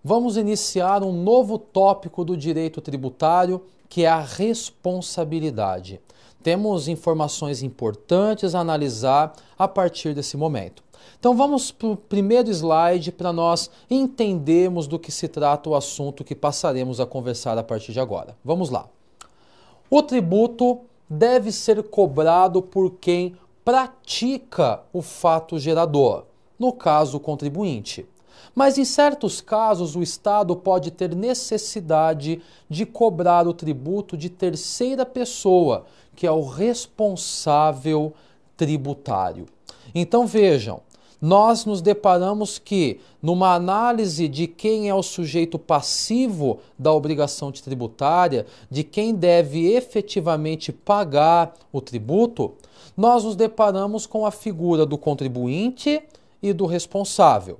vamos iniciar um novo tópico do direito tributário, que é a responsabilidade. Temos informações importantes a analisar a partir desse momento. Então vamos para o primeiro slide para nós entendermos do que se trata o assunto que passaremos a conversar a partir de agora. Vamos lá. O tributo deve ser cobrado por quem pratica o fato gerador, no caso o contribuinte. Mas em certos casos o Estado pode ter necessidade de cobrar o tributo de terceira pessoa, que é o responsável tributário. Então vejam, nós nos deparamos que, numa análise de quem é o sujeito passivo da obrigação tributária, de quem deve efetivamente pagar o tributo, nós nos deparamos com a figura do contribuinte e do responsável.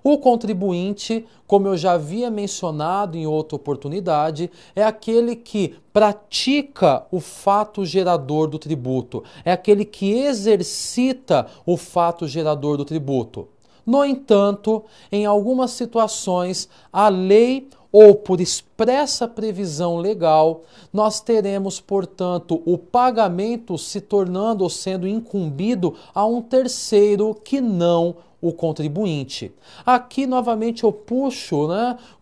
O contribuinte, como eu já havia mencionado em outra oportunidade, é aquele que pratica o fato gerador do tributo, é aquele que exercita o fato gerador do tributo. No entanto, em algumas situações, a lei ou por expressa previsão legal, nós teremos, portanto, o pagamento se tornando ou sendo incumbido a um terceiro que não o contribuinte. Aqui, novamente, eu puxo,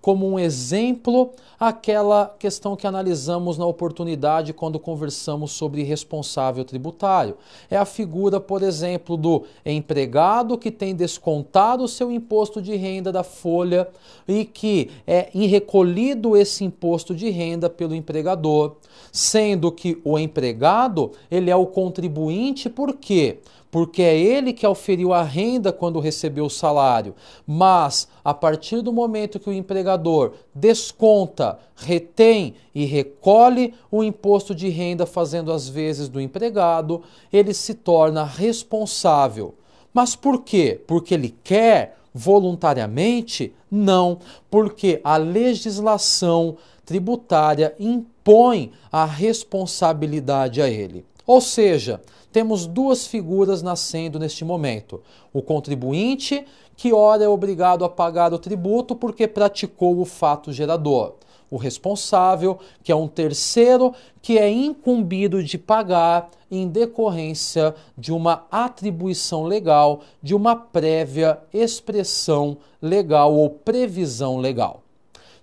como um exemplo aquela questão que analisamos na oportunidade quando conversamos sobre responsável tributário. É a figura, por exemplo, do empregado que tem descontado o seu imposto de renda da folha e que é recolhido esse imposto de renda pelo empregador, sendo que o empregado ele é o contribuinte. Por quê? Porque é ele que auferiu a renda quando recebeu o salário. Mas, a partir do momento que o empregador desconta, retém e recolhe o imposto de renda fazendo as vezes do empregado, ele se torna responsável. Mas por quê? Porque ele quer voluntariamente? Não, porque a legislação tributária impõe a responsabilidade a ele. Ou seja, temos duas figuras nascendo neste momento. O contribuinte, que ora é obrigado a pagar o tributo porque praticou o fato gerador. O responsável, que é um terceiro que é incumbido de pagar em decorrência de uma atribuição legal, de uma prévia expressão legal ou previsão legal.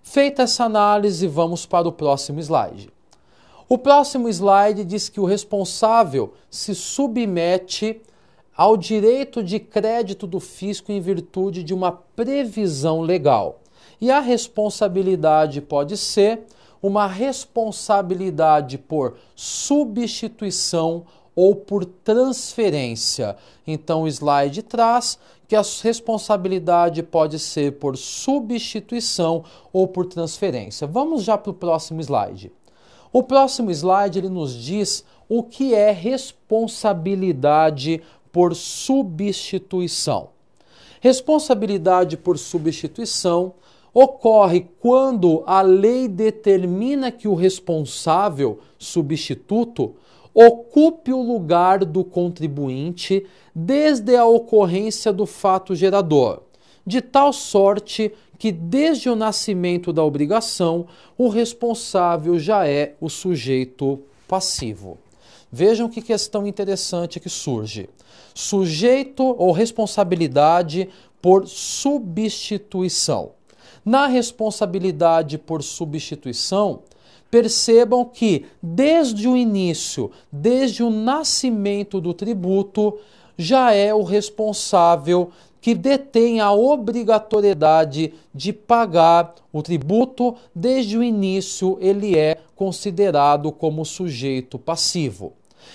Feita essa análise, vamos para o próximo slide. O próximo slide diz que o responsável se submete ao direito de crédito do fisco em virtude de uma previsão legal. E a responsabilidade pode ser uma responsabilidade por substituição ou por transferência. Então o slide traz que a responsabilidade pode ser por substituição ou por transferência. Vamos já para o próximo slide. O próximo slide ele nos diz o que é responsabilidade por substituição. Responsabilidade por substituição ocorre quando a lei determina que o responsável substituto ocupe o lugar do contribuinte desde a ocorrência do fato gerador, de tal sorte que desde o nascimento da obrigação, o responsável já é o sujeito passivo. Vejam que questão interessante que surge. Sujeito ou responsabilidade por substituição. Na responsabilidade por substituição, percebam que desde o início, desde o nascimento do tributo, já é o responsável que detém a obrigatoriedade de pagar o tributo. Desde o início ele é considerado como sujeito passivo.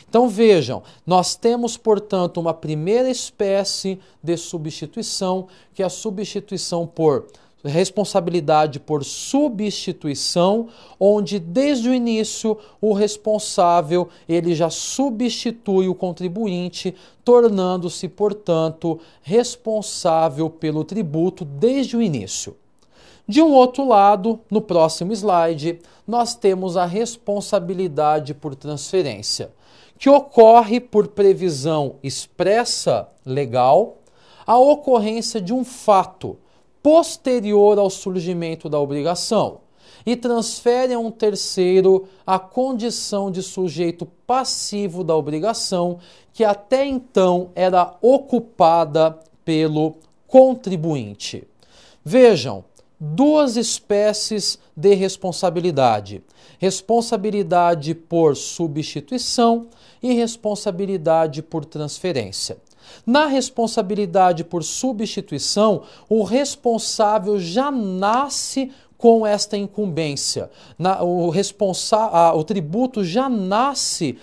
Então vejam, nós temos, portanto, uma primeira espécie de substituição, que é a substituição por responsabilidade por substituição, onde desde o início o responsável ele já substitui o contribuinte, tornando-se, portanto, responsável pelo tributo desde o início. De um outro lado, no próximo slide, nós temos a responsabilidade por transferência, que ocorre por previsão expressa legal, a ocorrência de um fato posterior ao surgimento da obrigação e transfere a um terceiro a condição de sujeito passivo da obrigação que até então era ocupada pelo contribuinte. Vejam, duas espécies de responsabilidade: responsabilidade por substituição e responsabilidade por transferência. Na responsabilidade por substituição, o responsável já nasce com esta incumbência. O tributo já nasce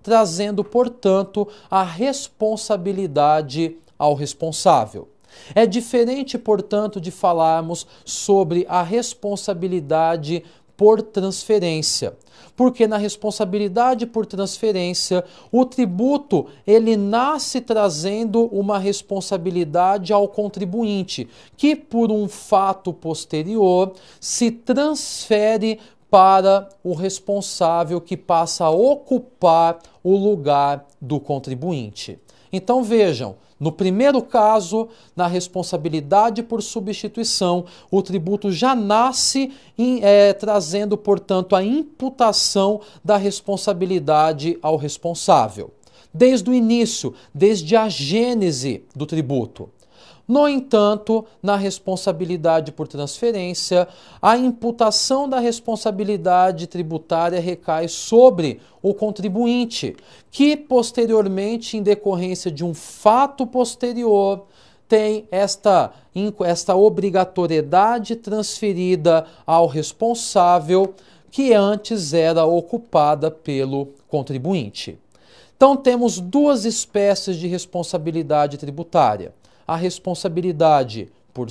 trazendo, portanto, a responsabilidade ao responsável. É diferente, portanto, de falarmos sobre a responsabilidade por transferência, porque na responsabilidade por transferência, o tributo ele nasce trazendo uma responsabilidade ao contribuinte, que por um fato posterior se transfere para o responsável que passa a ocupar o lugar do contribuinte. Então vejam, no primeiro caso, na responsabilidade por substituição, o tributo já nasce trazendo, portanto, a imputação da responsabilidade ao responsável, desde o início, desde a gênese do tributo. No entanto, na responsabilidade por transferência, a imputação da responsabilidade tributária recai sobre o contribuinte, que posteriormente, em decorrência de um fato posterior, tem esta obrigatoriedade transferida ao responsável, que antes era ocupada pelo contribuinte. Então, temos duas espécies de responsabilidade tributária: a responsabilidade por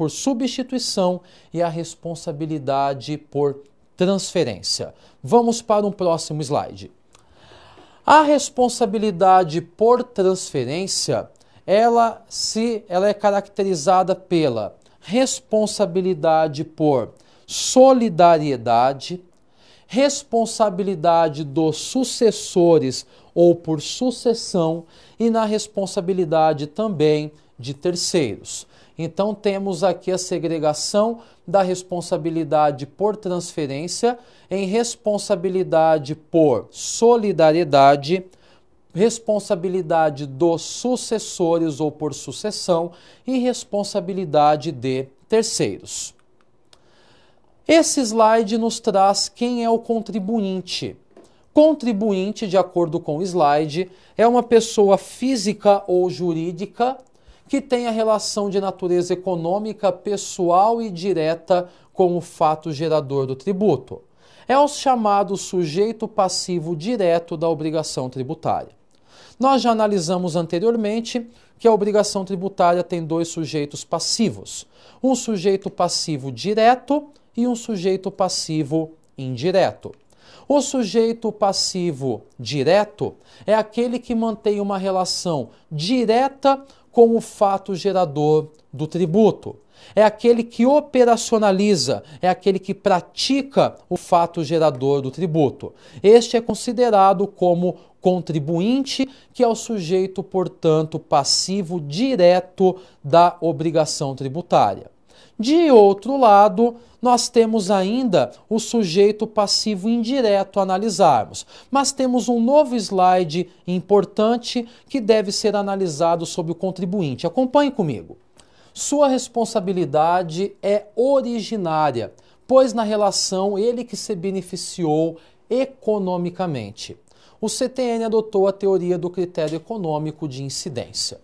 substituição e a responsabilidade por transferência. Vamos para um próximo slide. A responsabilidade por transferência, ela é caracterizada pela responsabilidade por solidariedade, responsabilidade dos sucessores ou por sucessão e na responsabilidade também de terceiros. Então temos aqui a segregação da responsabilidade por transferência em responsabilidade por solidariedade, responsabilidade dos sucessores ou por sucessão e responsabilidade de terceiros. Esse slide nos traz quem é o contribuinte. Contribuinte, de acordo com o slide, é uma pessoa física ou jurídica que tem a relação de natureza econômica, pessoal e direta com o fato gerador do tributo. É o chamado sujeito passivo direto da obrigação tributária. Nós já analisamos anteriormente que a obrigação tributária tem dois sujeitos passivos: um sujeito passivo direto e um sujeito passivo indireto. O sujeito passivo direto é aquele que mantém uma relação direta com o fato gerador do tributo. É aquele que operacionaliza, é aquele que pratica o fato gerador do tributo. Este é considerado como contribuinte, que é o sujeito, portanto, passivo direto da obrigação tributária. De outro lado, nós temos ainda o sujeito passivo indireto a analisarmos, mas temos um novo slide importante que deve ser analisado sobre o contribuinte. Acompanhe comigo. Sua responsabilidade é originária, pois na relação ele que se beneficiou economicamente. O CTN adotou a teoria do critério econômico de incidência.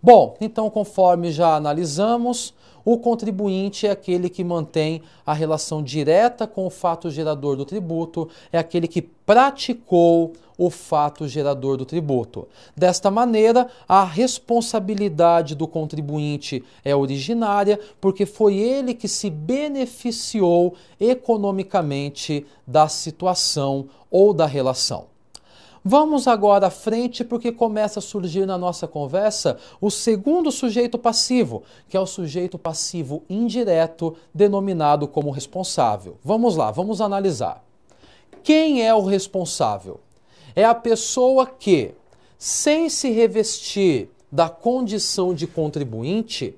Bom, então conforme já analisamos, o contribuinte é aquele que mantém a relação direta com o fato gerador do tributo, é aquele que praticou o fato gerador do tributo. Desta maneira, a responsabilidade do contribuinte é originária, porque foi ele que se beneficiou economicamente da situação ou da relação. Vamos agora à frente, porque começa a surgir na nossa conversa o segundo sujeito passivo, que é o sujeito passivo indireto, denominado como responsável. Vamos lá, vamos analisar. Quem é o responsável? É a pessoa que, sem se revestir da condição de contribuinte,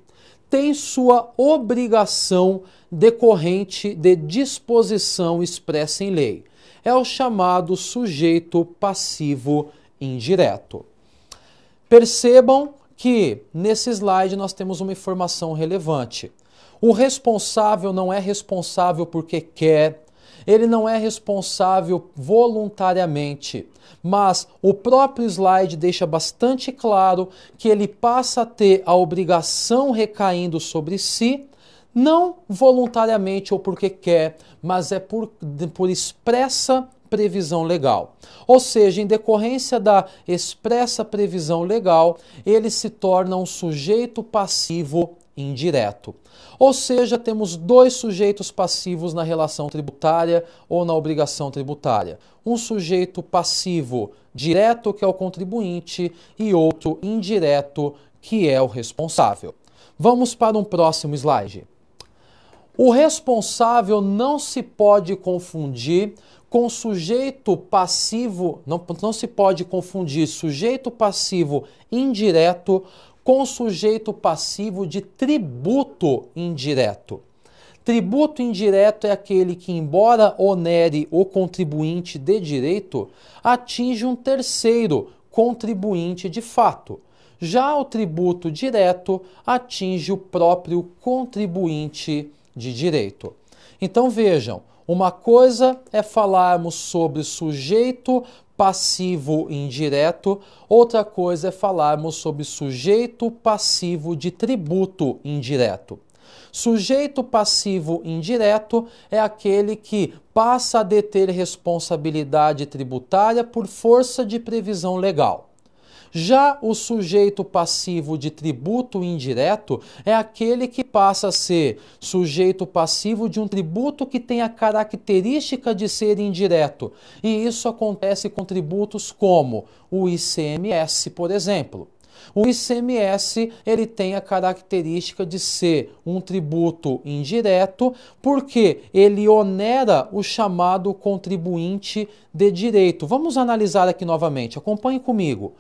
tem sua obrigação decorrente de disposição expressa em lei. É o chamado sujeito passivo indireto. Percebam que nesse slide nós temos uma informação relevante. O responsável não é responsável porque quer, ele não é responsável voluntariamente, mas o próprio slide deixa bastante claro que ele passa a ter a obrigação recaindo sobre si, não voluntariamente ou porque quer, mas é por expressa previsão legal. Ou seja, em decorrência da expressa previsão legal, ele se torna um sujeito passivo indireto. Ou seja, temos dois sujeitos passivos na relação tributária ou na obrigação tributária. Um sujeito passivo direto, que é o contribuinte, e outro indireto, que é o responsável. Vamos para um próximo slide. O responsável não se pode confundir com sujeito passivo, não se pode confundir sujeito passivo indireto com sujeito passivo de tributo indireto. Tributo indireto é aquele que, embora onere o contribuinte de direito, atinge um terceiro contribuinte de fato. Já o tributo direto atinge o próprio contribuinte de direito. Então vejam, uma coisa é falarmos sobre sujeito passivo indireto, outra coisa é falarmos sobre sujeito passivo de tributo indireto. Sujeito passivo indireto é aquele que passa a deter responsabilidade tributária por força de previsão legal. Já o sujeito passivo de tributo indireto é aquele que passa a ser sujeito passivo de um tributo que tem a característica de ser indireto. E isso acontece com tributos como o ICMS, por exemplo. O ICMS ele tem a característica de ser um tributo indireto porque ele onera o chamado contribuinte de direito. Vamos analisar aqui novamente, acompanhe comigo.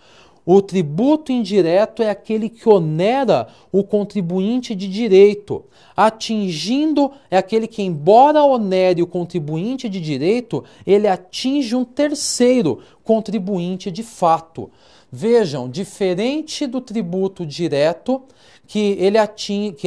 O tributo indireto é aquele que onera o contribuinte de direito, é aquele que, embora onere o contribuinte de direito, ele atinge um terceiro contribuinte de fato. Vejam, diferente do tributo direto, que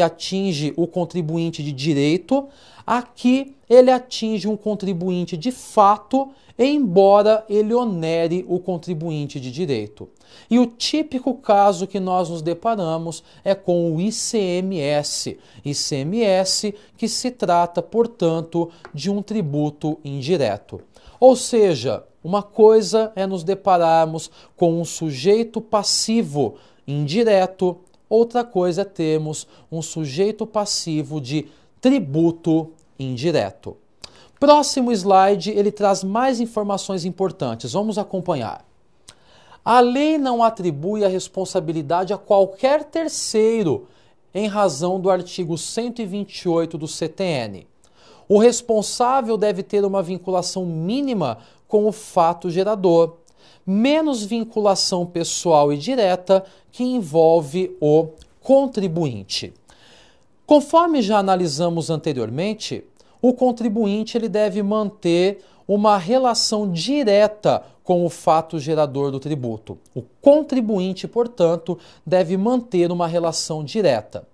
atinge o contribuinte de direito, aqui ele atinge um contribuinte de fato, embora ele onere o contribuinte de direito. E o típico caso que nós nos deparamos é com o ICMS. ICMS que se trata, portanto, de um tributo indireto. Ou seja, uma coisa é nos depararmos com um sujeito passivo indireto, outra coisa é termos um sujeito passivo de tributo indireto. Próximo slide, ele traz mais informações importantes. Vamos acompanhar. A lei não atribui a responsabilidade a qualquer terceiro em razão do artigo 128 do CTN. O responsável deve ter uma vinculação mínima com o fato gerador, menos vinculação pessoal e direta que envolve o contribuinte. Conforme já analisamos anteriormente, o contribuinte ele deve manter uma relação direta com o fato gerador do tributo. O contribuinte, portanto, deve manter uma relação direta.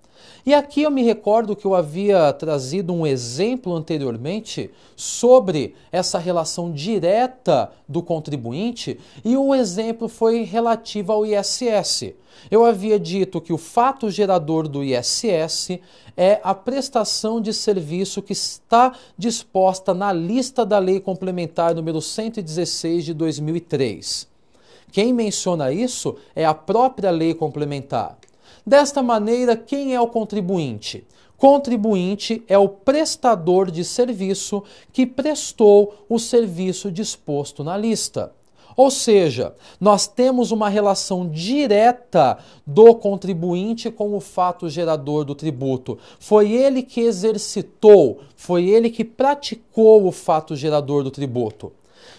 E aqui eu me recordo que eu havia trazido um exemplo anteriormente sobre essa relação direta do contribuinte e o exemplo foi relativo ao ISS. Eu havia dito que o fato gerador do ISS é a prestação de serviço que está disposta na lista da Lei Complementar número 116 de 2003. Quem menciona isso é a própria Lei Complementar. Desta maneira, quem é o contribuinte? Contribuinte é o prestador de serviço que prestou o serviço disposto na lista. Ou seja, nós temos uma relação direta do contribuinte com o fato gerador do tributo. Foi ele que exercitou, foi ele que praticou o fato gerador do tributo.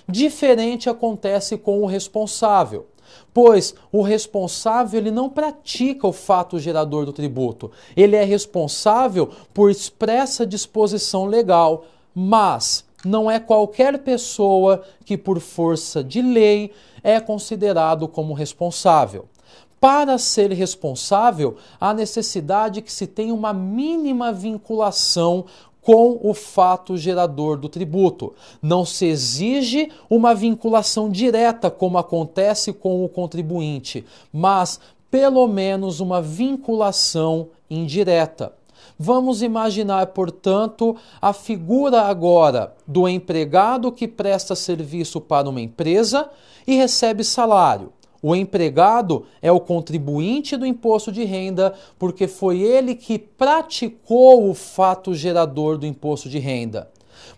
Diferente acontece com o responsável. pois o responsável ele não pratica o fato gerador do tributo. Ele é responsável por expressa disposição legal, mas não é qualquer pessoa que, por força de lei, é considerado como responsável. Para ser responsável, há necessidade que se tenha uma mínima vinculação com o fato gerador do tributo. Não se exige uma vinculação direta, como acontece com o contribuinte, mas pelo menos uma vinculação indireta. Vamos imaginar, portanto, a figura agora do empregado que presta serviço para uma empresa e recebe salário. O empregado é o contribuinte do imposto de renda, porque foi ele que praticou o fato gerador do imposto de renda.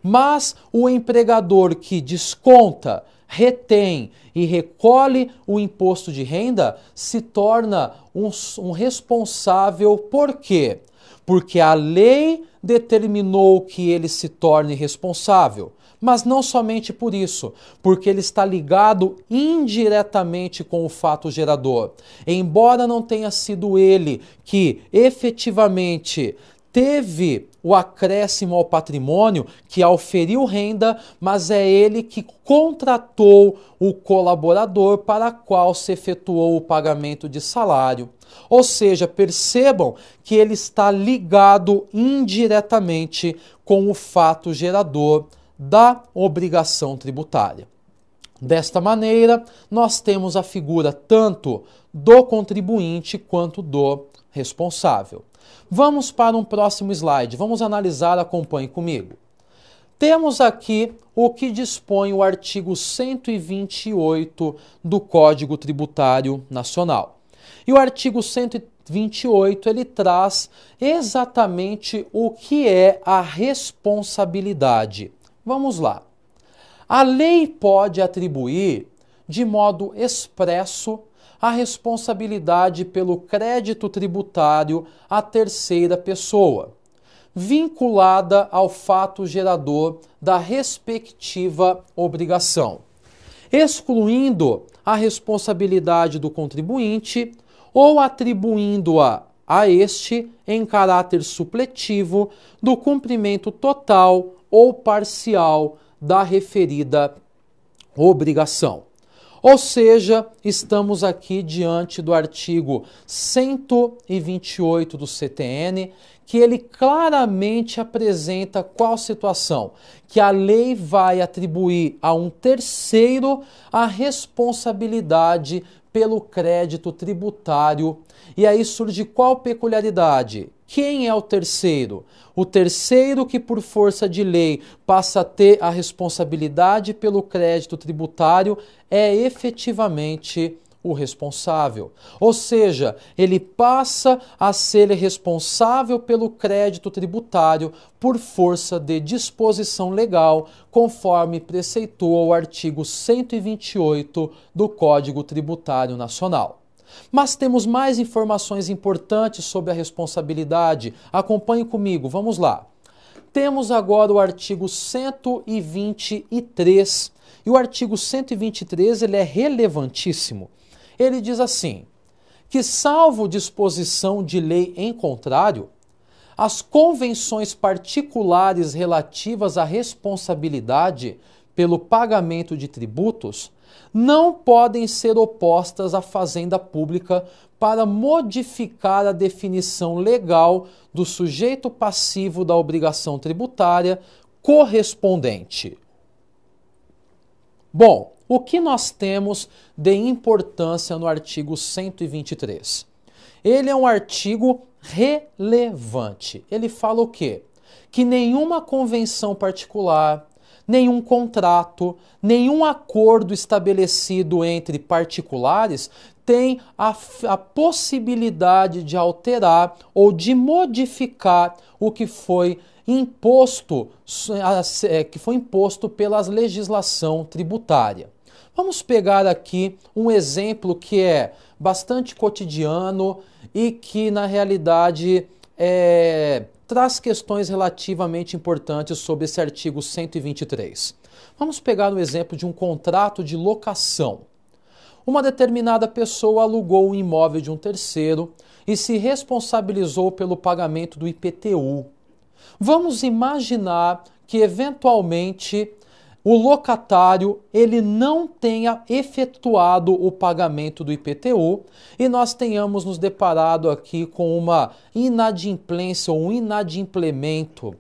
Mas o empregador que desconta, retém e recolhe o imposto de renda se torna um responsável. Por quê? Porque a lei determinou que ele se torne responsável. Mas não somente por isso, porque ele está ligado indiretamente com o fato gerador. Embora não tenha sido ele que efetivamente teve o acréscimo ao patrimônio, que auferiu renda, mas é ele que contratou o colaborador para qual se efetuou o pagamento de salário. Ou seja, percebam que ele está ligado indiretamente com o fato gerador da obrigação tributária. Desta maneira, nós temos a figura tanto do contribuinte quanto do responsável. Vamos para um próximo slide. Vamos analisar, acompanhe comigo. Temos aqui o que dispõe o artigo 128 do Código Tributário Nacional. E o artigo 128 ele traz exatamente o que é a responsabilidade. Vamos lá. A lei pode atribuir de modo expresso a responsabilidade pelo crédito tributário à terceira pessoa, vinculada ao fato gerador da respectiva obrigação, excluindo a responsabilidade do contribuinte ou atribuindo-a a este em caráter supletivo do cumprimento total ou parcial da referida obrigação. Ou seja, estamos aqui diante do artigo 128 do CTN, que ele claramente apresenta qual situação? Que a lei vai atribuir a um terceiro a responsabilidade pelo crédito tributário. E aí surge qual peculiaridade? Quem é o terceiro? O terceiro que, por força de lei, passa a ter a responsabilidade pelo crédito tributário é efetivamente o responsável. Ou seja, ele passa a ser responsável pelo crédito tributário por força de disposição legal, conforme preceitua o artigo 128 do Código Tributário Nacional. Mas temos mais informações importantes sobre a responsabilidade. Acompanhe comigo, vamos lá. Temos agora o artigo 123. E o artigo 123 ele é relevantíssimo. Ele diz assim, que salvo disposição de lei em contrário, as convenções particulares relativas à responsabilidade pelo pagamento de tributos não podem ser opostas à fazenda pública para modificar a definição legal do sujeito passivo da obrigação tributária correspondente. Bom, o que nós temos de importância no artigo 123? Ele é um artigo relevante. Ele fala o quê? Que nenhuma convenção particular, nenhum contrato, nenhum acordo estabelecido entre particulares tem a possibilidade de alterar ou de modificar o que foi imposto pela legislação tributária. Vamos pegar aqui um exemplo que é bastante cotidiano e que, na realidade, traz questões relativamente importantes sobre esse artigo 123. Vamos pegar o exemplo de um contrato de locação. Uma determinada pessoa alugou o imóvel de um terceiro e se responsabilizou pelo pagamento do IPTU. Vamos imaginar que, eventualmente, o locatário ele não tenha efetuado o pagamento do IPTU e nós tenhamos nos deparado aqui com uma inadimplência ou um inadimplemento.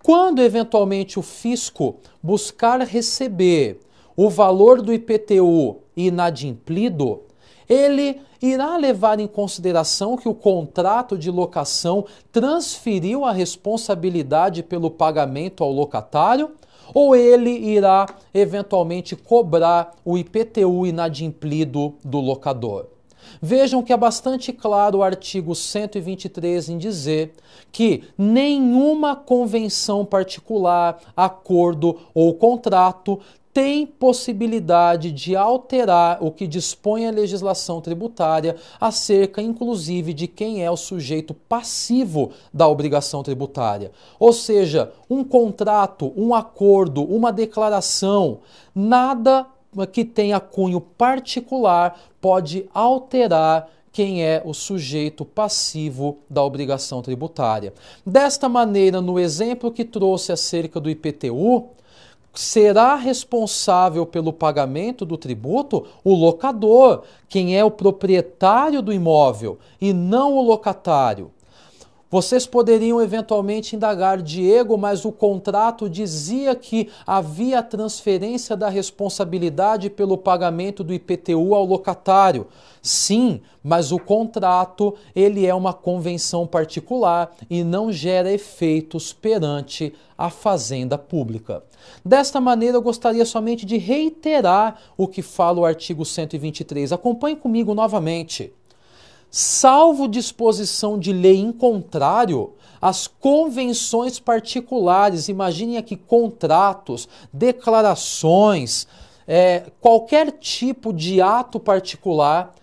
Quando, eventualmente, o fisco buscar receber o valor do IPTU inadimplido, ele irá levar em consideração que o contrato de locação transferiu a responsabilidade pelo pagamento ao locatário, ou ele irá eventualmente cobrar o IPTU inadimplido do locador. Vejam que é bastante claro o artigo 123 em dizer que nenhuma convenção particular, acordo ou contrato tem possibilidade de alterar o que dispõe a legislação tributária acerca, inclusive, de quem é o sujeito passivo da obrigação tributária. Ou seja, um contrato, um acordo, uma declaração, nada que tenha cunho particular pode alterar quem é o sujeito passivo da obrigação tributária. Desta maneira, no exemplo que trouxe acerca do IPTU, será responsável pelo pagamento do tributo o locador, quem é o proprietário do imóvel, e não o locatário. Vocês poderiam eventualmente indagar, Diego, mas o contrato dizia que havia transferência da responsabilidade pelo pagamento do IPTU ao locatário. Sim, mas o contrato ele é uma convenção particular e não gera efeitos perante a Fazenda Pública. Desta maneira, eu gostaria somente de reiterar o que fala o artigo 123. Acompanhe comigo novamente. Salvo disposição de lei em contrário, as convenções particulares, imaginem aqui contratos, declarações, qualquer tipo de ato particular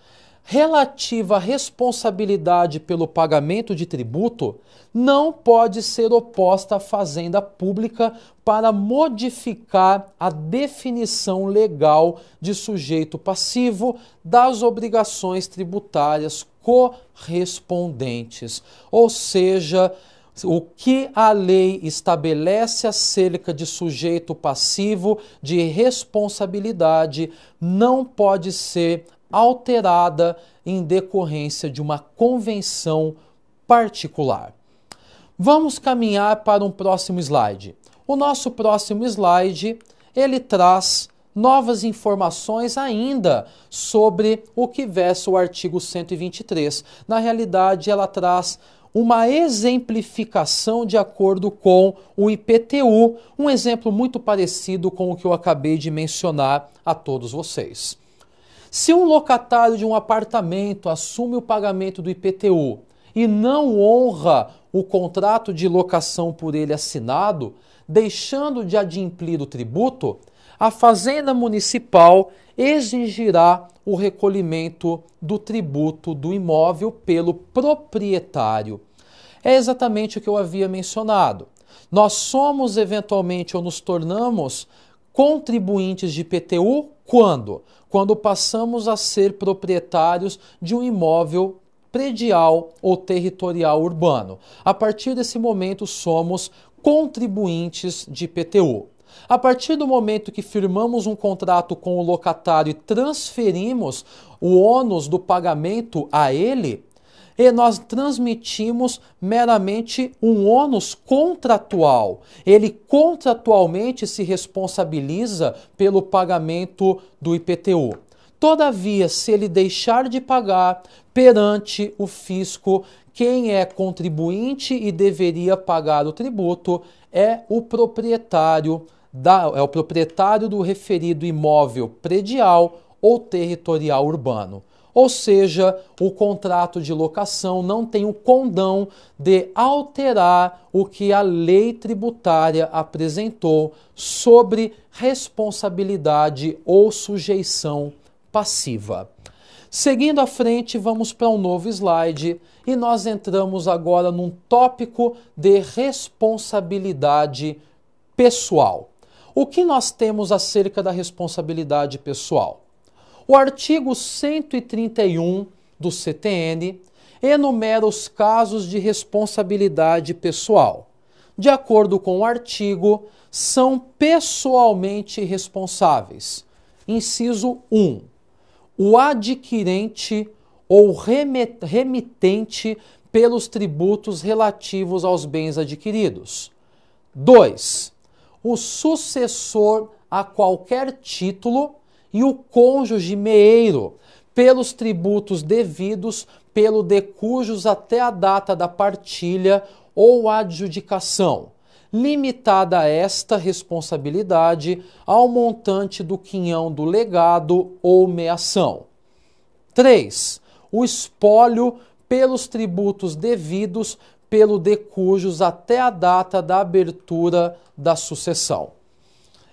relativa à responsabilidade pelo pagamento de tributo, não pode ser oposta à Fazenda Pública para modificar a definição legal de sujeito passivo das obrigações tributárias correspondentes. Ou seja, o que a lei estabelece acerca de sujeito passivo de responsabilidade não pode ser alterada em decorrência de uma convenção particular. Vamos caminhar para um próximo slide. O nosso próximo slide, ele traz novas informações ainda sobre o que versa o artigo 123. Na realidade, ela traz uma exemplificação de acordo com o IPTU, um exemplo muito parecido com o que eu acabei de mencionar a todos vocês. Se um locatário de um apartamento assume o pagamento do IPTU e não honra o contrato de locação por ele assinado, deixando de adimplir o tributo, a Fazenda Municipal exigirá o recolhimento do tributo do imóvel pelo proprietário. É exatamente o que eu havia mencionado. Nós somos eventualmente ou nos tornamos contribuintes de IPTU quando? Quando passamos a ser proprietários de um imóvel predial ou territorial urbano. A partir desse momento somos contribuintes de IPTU. A partir do momento que firmamos um contrato com o locatário e transferimos o ônus do pagamento a ele, e nós transmitimos meramente um ônus contratual. Ele contratualmente se responsabiliza pelo pagamento do IPTU. Todavia, se ele deixar de pagar perante o fisco, quem é contribuinte e deveria pagar o tributo é o proprietário do referido imóvel predial ou territorial urbano. Ou seja, o contrato de locação não tem o condão de alterar o que a lei tributária apresentou sobre responsabilidade ou sujeição passiva. Seguindo à frente, vamos para um novo slide e nós entramos agora num tópico de responsabilidade pessoal. O que nós temos acerca da responsabilidade pessoal? O artigo 131 do CTN enumera os casos de responsabilidade pessoal. De acordo com o artigo, são pessoalmente responsáveis. Inciso 1. O adquirente ou remitente pelos tributos relativos aos bens adquiridos. 2. O sucessor a qualquer título e o cônjuge meeiro pelos tributos devidos pelo de cujos até a data da partilha ou adjudicação, limitada esta responsabilidade ao montante do quinhão do legado ou meação. 3. O espólio pelos tributos devidos pelo de cujos até a data da abertura da sucessão.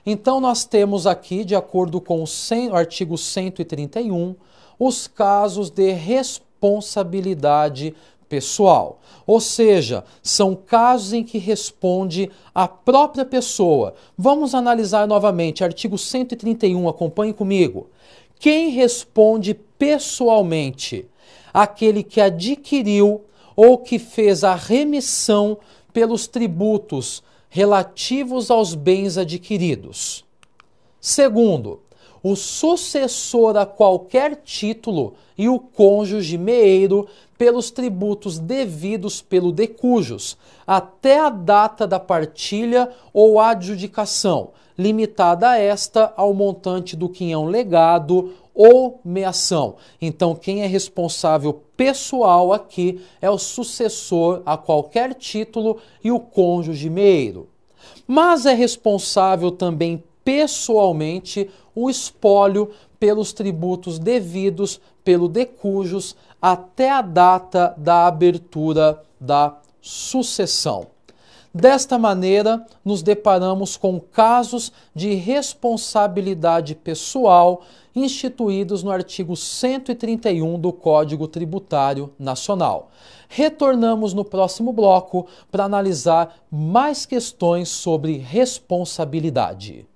Então, nós temos aqui, de acordo com o artigo 131, os casos de responsabilidade pessoal. Ou seja, são casos em que responde a própria pessoa. Vamos analisar novamente, artigo 131, acompanhe comigo. Quem responde pessoalmente? Aquele que adquiriu ou que fez a remissão pelos tributos relativos aos bens adquiridos. Segundo, o sucessor a qualquer título e o cônjuge meeiro pelos tributos devidos pelo de cujos, até a data da partilha ou adjudicação, limitada esta ao montante do quinhão legado ou meação. Então, quem é responsável pessoal aqui é o sucessor a qualquer título e o cônjuge meeiro. Mas é responsável também pessoalmente o espólio pelos tributos devidos pelo de cujos até a data da abertura da sucessão. Desta maneira, nos deparamos com casos de responsabilidade pessoal instituídos no artigo 131 do Código Tributário Nacional. Retornamos no próximo bloco para analisar mais questões sobre responsabilidade.